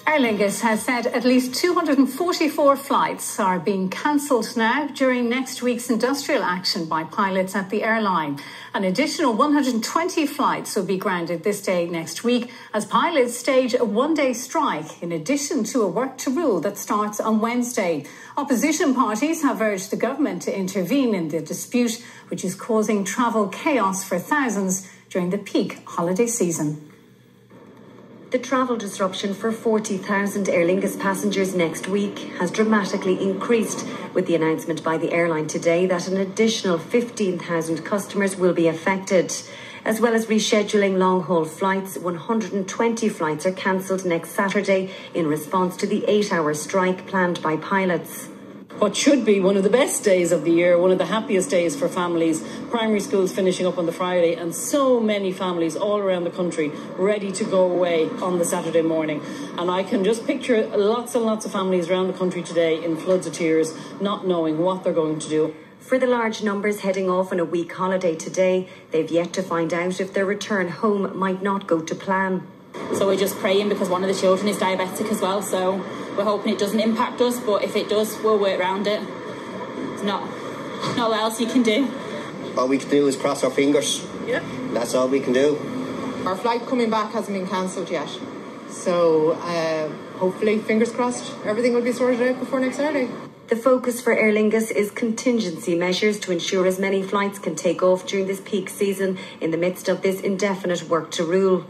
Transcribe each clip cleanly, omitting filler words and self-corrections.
Aer Lingus has said at least 244 flights are being cancelled now during next week's industrial action by pilots at the airline. An additional 120 flights will be grounded this day next week as pilots stage a one-day strike in addition to a work to rule that starts on Wednesday. Opposition parties have urged the government to intervene in the dispute, which is causing travel chaos for thousands during the peak holiday season. The travel disruption for 40,000 Aer Lingus passengers next week has dramatically increased with the announcement by the airline today that an additional 15,000 customers will be affected. As well as rescheduling long-haul flights, 120 flights are cancelled next Saturday in response to the 8-hour strike planned by pilots. What should be one of the best days of the year, one of the happiest days for families, primary schools finishing up on the Friday, and so many families all around the country ready to go away on the Saturday morning. And I can just picture lots and lots of families around the country today in floods of tears, not knowing what they're going to do. For the large numbers heading off on a week holiday today, they've yet to find out if their return home might not go to plan. So we're just praying because one of the children is diabetic as well, so we're hoping it doesn't impact us, but if it does, we'll work around it. It's not what else you can do. All we can do is cross our fingers. Yeah. That's all we can do. Our flight coming back hasn't been cancelled yet, so hopefully, fingers crossed, everything will be sorted out before next Saturday. The focus for Aer Lingus is contingency measures to ensure as many flights can take off during this peak season in the midst of this indefinite work to rule.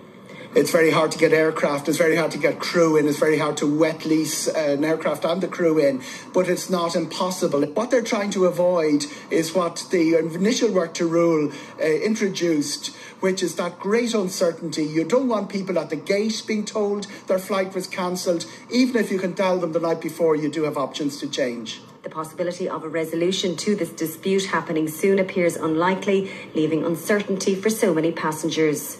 It's very hard to get aircraft, it's very hard to get crew in, it's very hard to wet lease an aircraft and the crew in, but it's not impossible. What they're trying to avoid is what the initial work to rule introduced, which is that great uncertainty. You don't want people at the gate being told their flight was cancelled. Even if you can tell them the night before, you do have options to change. The possibility of a resolution to this dispute happening soon appears unlikely, leaving uncertainty for so many passengers.